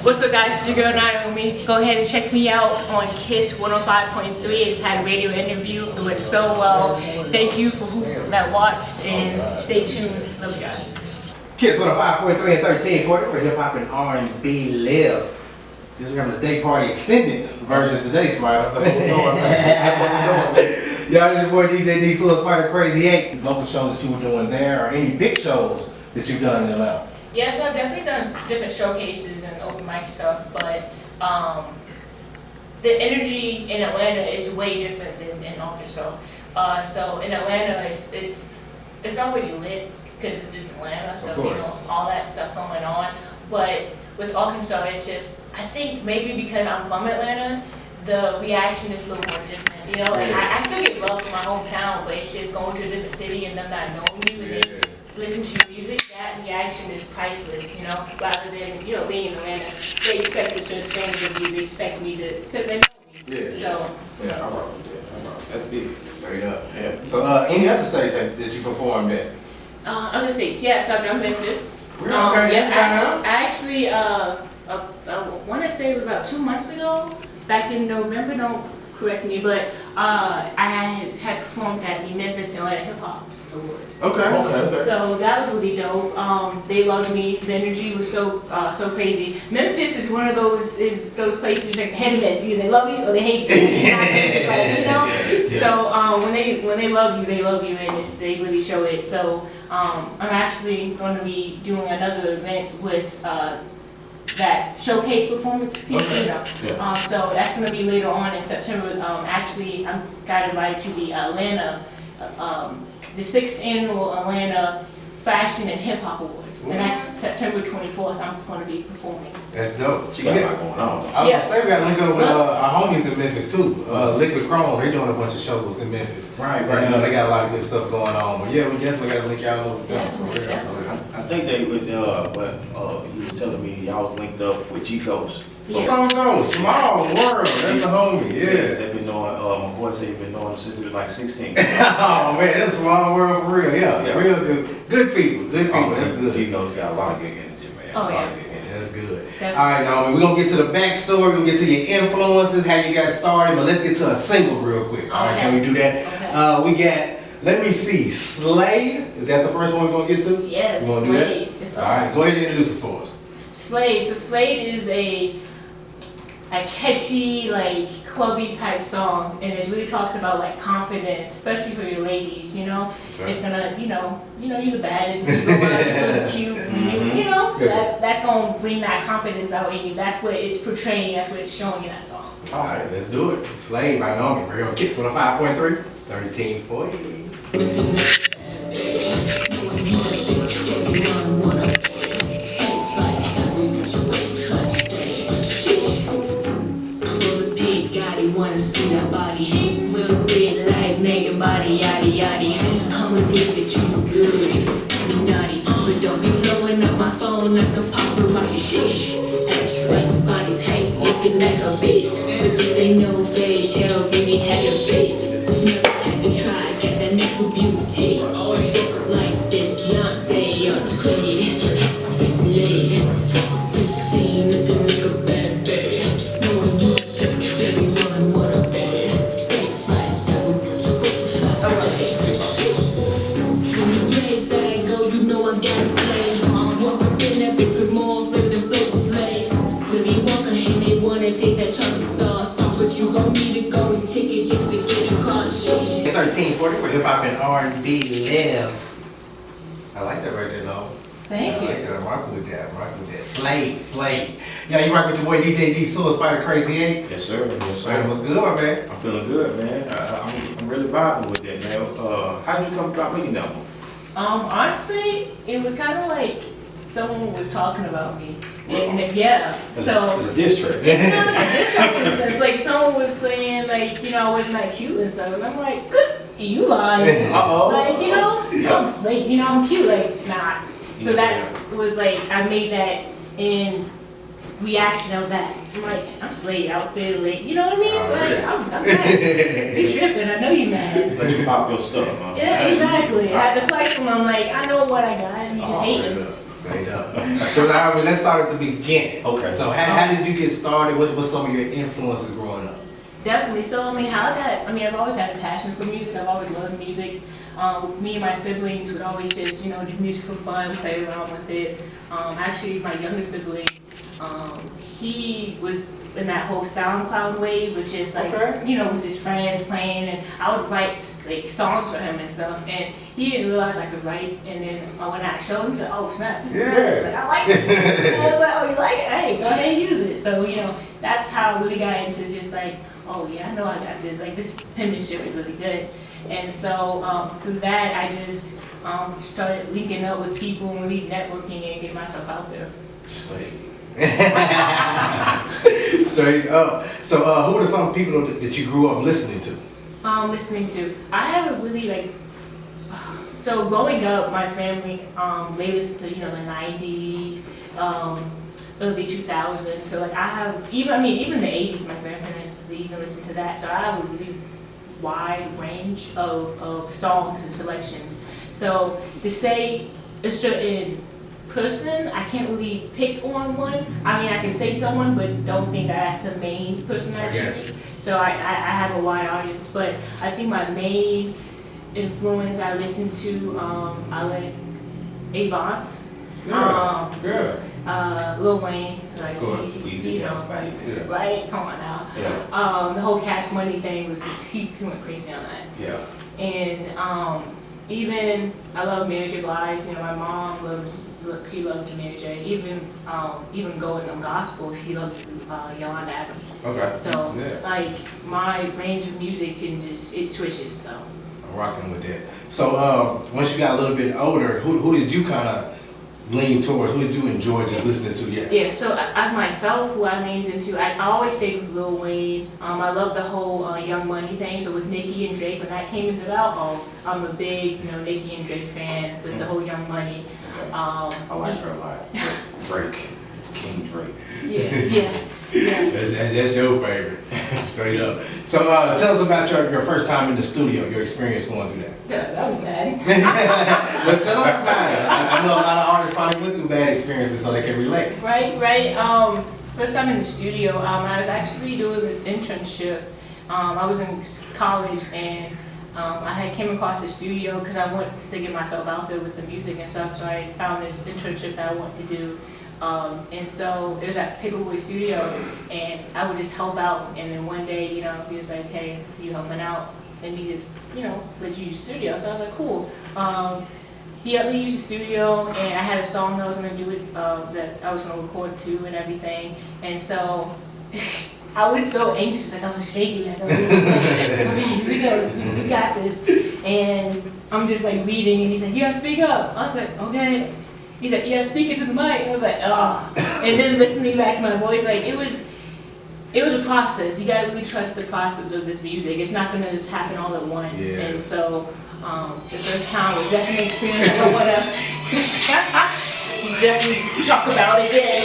What's up, guys? It's your girl Nyomi. Go ahead and check me out on KISS 105.3. I just had a radio interview. It went so well. Thank you for who that watched and stay tuned. Love you guys. KISS 105.3 and 1340 where hip hop and R&B lives. This we're having a day party extended version today, Spider. That's what we're doing. That's what we're doing. Y'all, this is your boy DJ D Soul Spider Crazy 8. Local shows that you were doing there, or any big shows that you've done in Atlanta? Yeah, so I've definitely done different showcases and open mic stuff, but the energy in Atlanta is way different than in Arkansas. So in Atlanta, it's already lit because it's Atlanta, so you know all that stuff going on. But with Arkansas, it's just, I think maybe because I'm from Atlanta, the reaction is a little more different. You know, like I still get love from my hometown, but it's just going to a different city and them not knowing you and then listen to your music. That reaction is priceless, you know, rather than, you know, being in Atlanta. They expect a certain things of me, they expect me to, because they know me. Yeah. So. Yeah, I rock with that. That's big. Straight up. Yeah. So, any other states that you performed in? Other states, yes, I've done Memphis. Really? Okay. Yeah, I actually, I want to say about 2 months ago, back in November, don't correct me, but I had performed at the Memphis Atlanta Hip Hop Awards. Okay. So that was really dope. They loved me. The energy was so crazy. Memphis is one of those places that head and best. Either they love you or they hate you. Like, you know. Yes. So when they love you, and they really show it. So I'm actually going to be doing another event with that showcase performance people, you know. Yeah. So that's going to be later on in September. Actually, I got invited to the Atlanta, the 6th annual Atlanta Fashion and Hip Hop Awards, and that's September 24th. I'm going to be performing. That's dope. You got a lot going on. I was gonna say we got to link up with our homies in Memphis too. Liquid Chrome, they're doing a bunch of shows in Memphis. Right. You know, they got a lot of good stuff going on. But yeah, we definitely got to link y'all up with them. I think they would, but you was telling me y'all was linked up with Chico's. Yeah. No, small world. That's the homie. Yeah. They've been knowing, my boy said you've been knowing them since he was like 16. Oh man, that's a small world for real. Yeah. Real good. Good people. Good people. That's good. Chico's got a lot of good energy, man. Oh yeah. That's good. Definitely. All right, now we're gonna get to the backstory. We're gonna get to your influences, how you got started. But let's get to a single real quick. All right, can we do that? Okay. We got. Let me see. Slade. Is that the first one we're gonna get to? Yes. Slade. All right. Go ahead and introduce it for us. Slade. So Slade is a catchy, like clubby type song, and it really talks about like confidence, especially for your ladies. You know, it's gonna, you know, you're the baddest, you go out, you look cute, you know. So that's gonna bring that confidence out in you. That's what it's portraying. That's what it's showing in that song. All right, let's do it. Slade by Nyomi. We're gonna KISS 105.3, 1340. Wanna see that body, real big like Megan body, yaddy yaddy. I'ma think that you look good if you be naughty, but don't be blowing up my phone like a paparazzi. Shish, that's right, body's tight, looking like a bass. But this ain't no fairy tale, baby, had your base. Never had to try, got that natural beauty. Look like this, Beyonce on the stage, perfect lady. Scene looking like a bad baby. Take that chocolate sauce, but you gon' need a golden ticket just to get across. 1340 where hip hop and R&B lives. I like that right there, though. Thank you. I like that. I'm rocking with that. Slade. Yeah, you rock with your boy DJ D Soul Spider Crazy 8. Yes, sir. Yes, sir. What's good, my man? I'm feeling good, man. I'm really vibing with that, man. How did you come about me number? Honestly, it was kind of like someone was talking about me. And yeah, so it's a diss track. It's not like a diss track in a sense. Like someone was saying, like, you know, I wasn't that cute and stuff, and I'm like, you lying? Like, you know, I'm like, you know, I'm cute. Like, nah. So that was like, I made that in reaction of that. I'm like, I'm Slade outfit, like, you know what I mean? Like, I'm mad. You tripping? I know you mad. Let you pop your stuff, huh? Yeah, exactly. I had to flex when I'm like, I know what I got, and you just hate it. Straight up. So now, let's start at the beginning. Okay. So how did you get started? What's some of your influences growing up? Definitely. So, I've always had a passion for music. I've always loved music. Me and my siblings would always just, do music for fun, play around with it. Actually, my younger sibling, he was in that whole SoundCloud wave, which is like, Okay. with his friends playing, and I would write like songs for him and stuff. And he didn't realize I could write. And then when I showed him, he said, "Oh snap, this is good. Like, I like it." I was like, "Oh, you like it? Hey, go ahead and use it." So that's how I really got into just like, oh yeah, I know I got this. Like this penmanship is really good. And so through that, I just started linking up with people and really networking and getting myself out there. Straight. Straight up. So who are some people that you grew up listening to? Listening to, I haven't really so growing up, my family, they listened to, the 90s, early 2000s. So I have, even the 80s, my grandparents, they even listened to that. So I have a really wide range of songs and selections. So to say a certain person, I can't really pick on one. I can say someone, but don't think that's the main person I choose. So I have a wide audience, but I think my main influence I listen to, I like Avant, Lil Wayne, like Easy House, baby. right? Come on now. Yeah. The whole Cash Money thing was just, he went crazy on that. Yeah. And even I love Mary J. Blige. My mom she loved Mary J. Even going on gospel, she loved Yolanda Adams. Okay. So my range of music it switches. So I'm rocking with that. So once you got a little bit older, who did you kind of lean towards? Who did you enjoy just listening to? Yeah. So as myself, who I leaned into, I always stayed with Lil Wayne. I love the whole Young Money thing. So with Nicki and Drake, when that came about, I'm a big Nicki and Drake fan with the whole Young Money. I like her a lot. Drake, King Drake. Yeah. That's your favorite. Straight up. So tell us about your first time in the studio, your experience going through that. That was bad. But tell us about it. I know a lot of artists probably went through bad experiences so they can relate. Right. First time in the studio, I was actually doing this internship. I was in college and I came across the studio because I wanted to get myself out there with the music and stuff. So I found this internship that I wanted to do. And so it was at Paperboy Studio, and I would just help out. And then one day, he was like, "Hey, I see you helping out," and he just, let you use the studio. So I was like, "Cool." He let me use the studio, and I had a song that I was gonna do it, that I was gonna record to and everything. And so I was so anxious, I was shaking. Okay, here we go, we got this. And I'm just reading, and he's like, "You gotta speak up." I was like, "Okay." He's like, "Yeah, speak it to the mic." And I was like, "Oh." And then listening back to my voice, it was a process. You gotta really trust the process of this music. It's not gonna just happen all at once. Yeah. And so, the first time was definitely an experience. I don't wanna definitely talk about it again.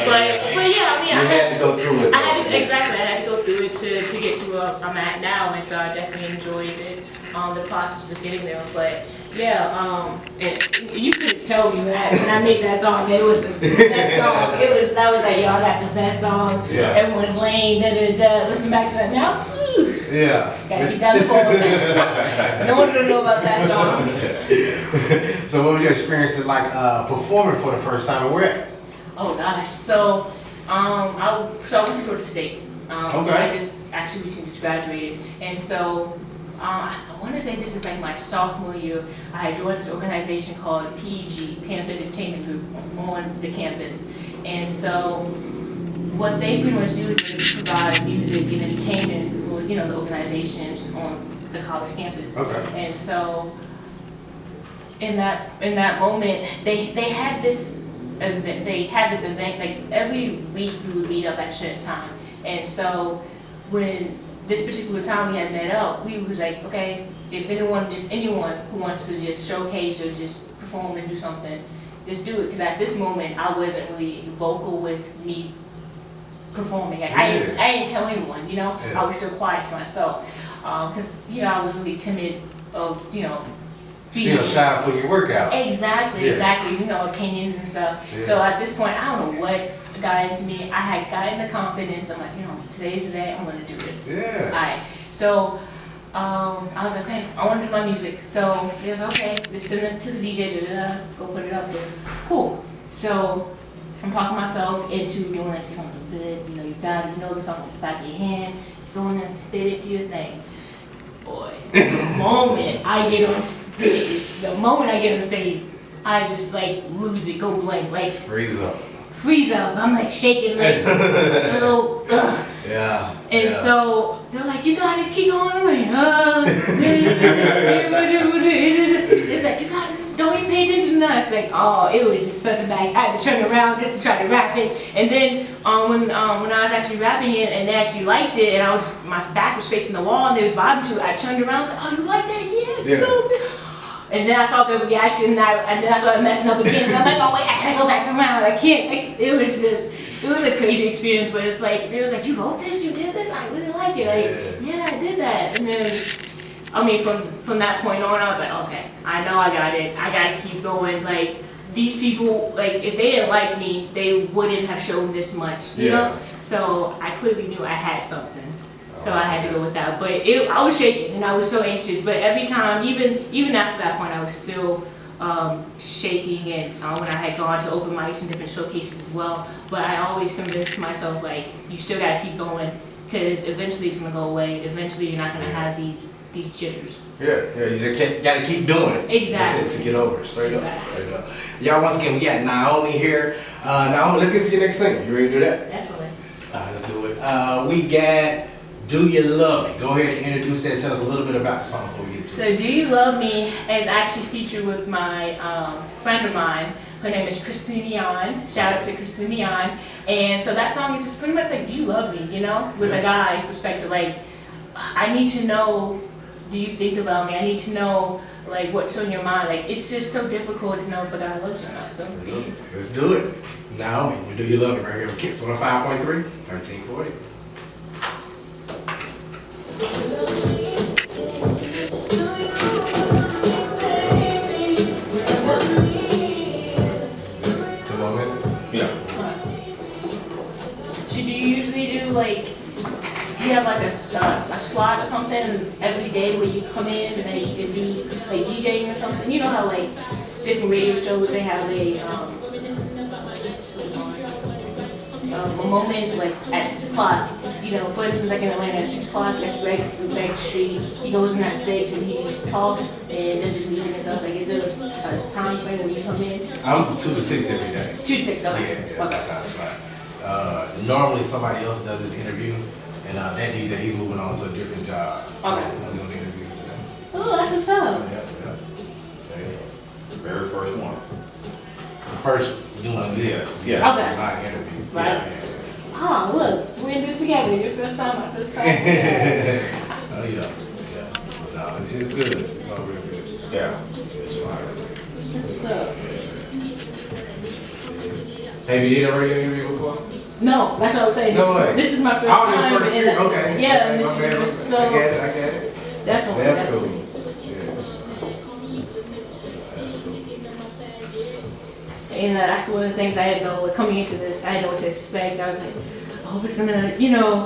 But yeah, You had to go through it. I had to go through it to get to where I'm at now, and so I definitely enjoyed it, the process of getting there. But yeah, and you couldn't tell me that when I made that song, it was the best song. That was like, "Yo, I got the best song." Yeah. Everyone's lame, Listen back to that now. Yeah. Gotta keep that cool. No one will know about that song. So what was your experience like performing for the first time and where? Oh gosh, so I went to Georgia State. Okay. I just actually recently just graduated, and so I want to say this is my sophomore year. I had joined this organization called PEG, Panther Entertainment Group, on the campus, and so what they pretty much do is they provide music and entertainment for the organizations on the college campus. Okay. And so in that moment, they had this event. They had this event every week. We would meet up at a certain time, and so when this particular time we had met up, we was like, okay, if anyone who wants to just showcase or just perform and do something, just do it. Because at this moment, I wasn't really vocal with me performing. I didn't tell anyone, I was still quiet to myself. Because, I was really timid of, Still shy for your workout. Exactly, Yeah. exactly. You know, opinions and stuff. Yeah. So at this point, I don't know what got into me. I had gotten the confidence. I'm like, you know, today's the day. I'm gonna do it. Yeah. Alright. So I was like, okay, I want to do my music. So he was okay. Just send it to the DJ. Go put it up there. Cool. So I'm talking myself into doing this. You're gonna do good. You know, you got it. You know the song like the back of your hand. Just go in there and spit it, do your thing. Boy, the moment I get on stage, I just like lose it, go blank, like Freeze up. freeze up. I'm like shaking, like a little, ugh. Yeah. And so they're like, you got it, keep going. I'm like, it's like, you got this, don't even pay attention to that. It's like, oh, it was just such a bad. I had to turn around just to try to rap it. And then when I was actually rapping it and they actually liked it, and my back was facing the wall and they was vibing to it, I turned around and was like, oh, you like that? Yeah. You know? And then I saw the reaction, and then I started messing up again. And I'm like, oh wait, I gotta go back around. I can't. It was a crazy experience. But it's like, they was like, you wrote this, you did this. I really like it. Like, yeah, I did that. And then, I mean, from that point on, I was like, okay, I know I got it. I gotta keep going. Like, these people, like, if they didn't like me, they wouldn't have shown this much, you know? So I clearly knew I had something. So I had to go with that. But I was shaking and I was so anxious. But every time, even after that point, I was still shaking. And when I had gone to open mics and different showcases as well. But I always convinced myself, like, you still gotta keep going, because eventually it's gonna go away. Eventually you're not gonna have these jitters. Yeah, you just gotta keep doing it. Exactly. That's it, to get over it, straight Exactly. up. Y'all, once again, we got Nyomi here. Nyomi, let's get to your next single. You ready to do that? Definitely. Let's do it. We got Do You Love Me? Go ahead and introduce that. Tell us a little bit about the song before we get to it. So Do You Love Me is actually featured with my friend of mine. Her name is Christine Neon. Shout out to Christine Neon. And so that song is just pretty much like, do you love me, you know? With a guy perspective, like, I need to know, do you think about me? I need to know, like, what's on your mind. Like, it's just so difficult to know if a guy loves you or not. So Let's do it. Nyomi, we Do You Love Me right here on Kiss 105.3, 1340. So do you usually do, like, you have like a slot or something every day where you come in and then you can do like DJing or something? You know how like different radio shows, they have a moment like at 6 o'clock. You know, for instance, like in Atlanta at 6 o'clock, that's Greg Street. He goes in at 6 and he talks and does his music and stuff. Like, is there a time frame when you come in? I'm 2 to 6 every day. 2 to 6, okay. Yeah, that time's fine. Normally somebody else does this interview, and that DJ, he's moving on to a different job. So Okay. I'm doing the interview today. Oh, that's what's up. Very first one. The first doing this. Yeah. Okay. My interview. Right. Yeah. Oh, look, we're in this together. Your first time, my first time. Oh yeah. No, it's good. It's real good. Yeah. It's fine. What's up? Have you did a radio interview before? No, that's what I was saying. No way. This is my first Oh, time. your first and, okay. Yeah, and this Okay. is just so. I get it. Definitely. That's definitely. cool. And that's one of the things I had to know, like, coming into this, I didn't know what to expect. I was like, I hope it's gonna, you know,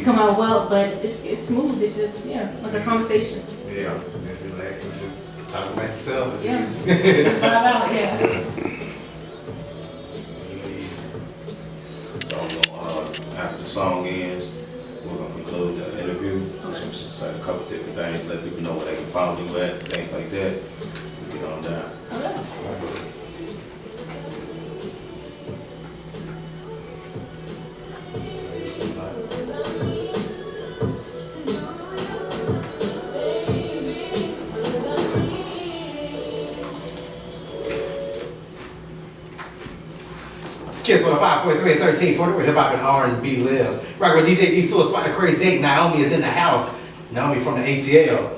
come out well, but it's smooth. It's just, like a conversation. Yeah, just relax and just talk about yourself. Yeah. Vibe out, yeah. So, after the song ends, we're gonna conclude the interview. Just say a couple different things, let people know where they can follow you at, things like that. We get on down. Okay. Kids 105.3 and 1340, where hip hop and R&B lives. Right with DJ D Soul, Spot the Crazy 8. Nyomi is in the house. Nyomi from the ATL.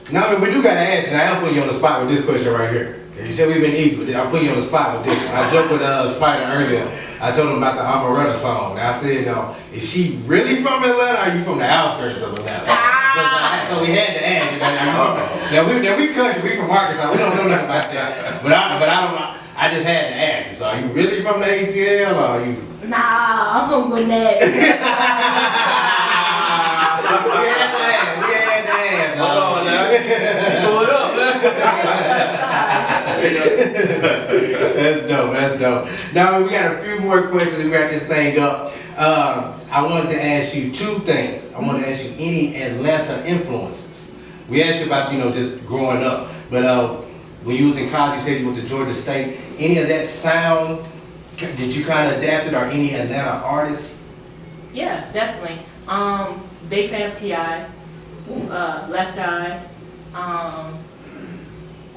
Nyomi, we do gotta ask you, now I'm putting you on the spot with this question right here. You said we've been easy, but I'm putting you on the spot with this one. I joked with Spider earlier. I told him about the Amaretta song. And I said, is she really from Atlanta or are you from the outskirts of Atlanta? So we had to ask you. Now we country, we from Arkansas, we don't know nothing about that. But I don't. I just had to ask you. So are you really from the ATL or are you? Nah, I'm from Gwinnett. We had to ask. Hold on now. She blew it up, man. That's dope. Now we got a few more questions to wrap this thing up. I wanted to ask you two things. I wanted to ask you any Atlanta influences. We asked you about, just growing up, but when you was in college, you said you went to Georgia State. Any of that sound, did you kind of adapt it, or any Atlanta artists? Yeah, definitely. Big fan of T.I., Left Eye,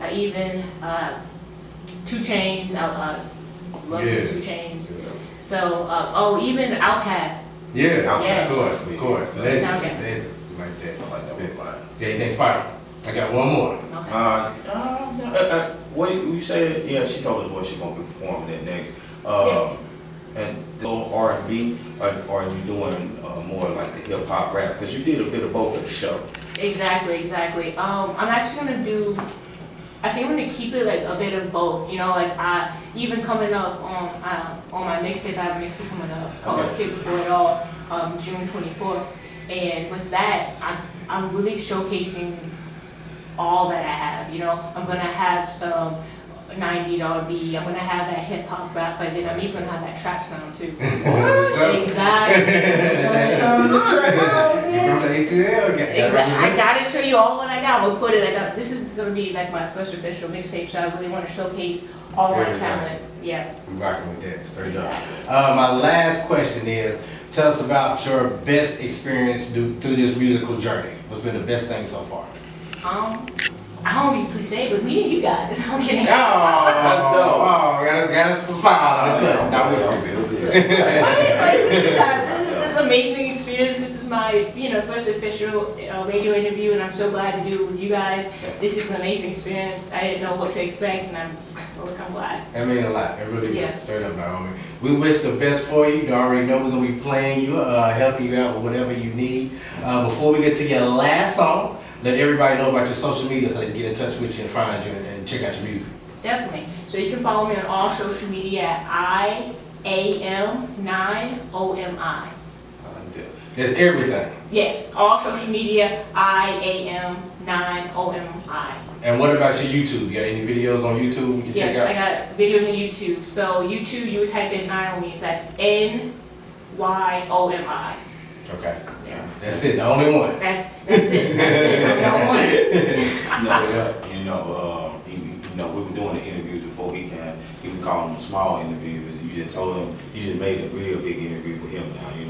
I even 2 Chainz. I love some 2 Chainz. So, even Outkast. Yeah, Yes. of course. Legends. Like that. I like that one. Yeah, thanks, Spike. I got one more. Okay. What you said? Yeah, she told us what she's gonna be performing at next. And R&B, or are you doing more like the hip hop rap? Because you did a bit of both at the show. Exactly. I'm actually gonna do. I think I'm gonna keep it like a bit of both. I even coming up on my mixtape. I have a mixtape coming up called "Kid Before It All," June 24th. And with that, I'm really showcasing all that I have. I'm gonna have some 90s R&B. I'm gonna have that hip hop rap, but then I'm even gonna have that trap sound too. Exactly. Exactly. I gotta show you all what I got. We'll put it. This is gonna be like my first official mixtape, so I really want to showcase all my talent. Yeah. We're rocking with that, straight up. My last question is, tell us about your best experience through this musical journey. What's been the best thing so far? I don't be cliche, but me and you guys. I'm kidding. That's dope. Got us some smile on the clip. Now we appreciate it. You guys, this is an amazing experience. This is my, first official radio interview, and I'm so glad to do it with you guys. This is an amazing experience. I didn't know what to expect, and I'm glad. That means a lot. It really Yeah. does. Straight up, Nyomi. We wish the best for you. You already know we're gonna be playing you, helping you out with whatever you need. Before we get to your last song, let everybody know about your social media so they can get in touch with you and find you and check out your music. Definitely. So you can follow me on all social media at IAM9OMI. It's everything. Yes, all social media, IAM9OMI. And what about your YouTube? You got any videos on YouTube we can Yes, check out? I got videos on YouTube. So YouTube, you would type in Nyomi, that's NYOMI. Okay. Yeah. That's it, the only one. That's it. I'm the only one. We were doing the interviews before he can call them small interviews. You just told him, you just made a real big interview with him now, You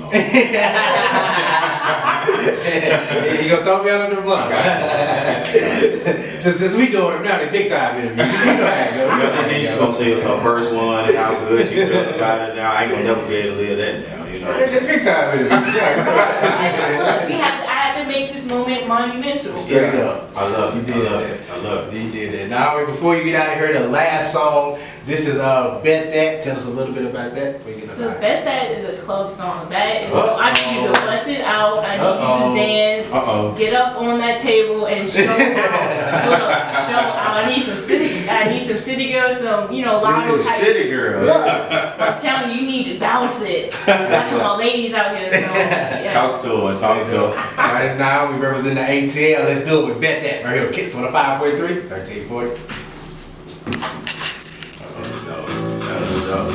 gonna throw me under the bus? Since we doing it now, the big time interview. And then she's gonna say it's her first one and how good she feels about it now. I ain't gonna never be able to live that down, It's a big time interview. I have to make this moment monumental. Straight up. I love You it. did that. You did that. Now, before you get out of here, the last song. This is Bet That. Tell us a little bit about that before you get So out. Bet That is a club song. That is, I need you to bust it out. I need you to dance. Get up on that table and show out. Show out. I need some city girls, some lotto type. City girls. Look, I'm telling you, you need to bounce it. That's for my ladies out here. So yeah. Talk to her. All right, it's now we represent the ATL. Let's do it with Bet That right here. Kicks on a 543 1340. That was dope.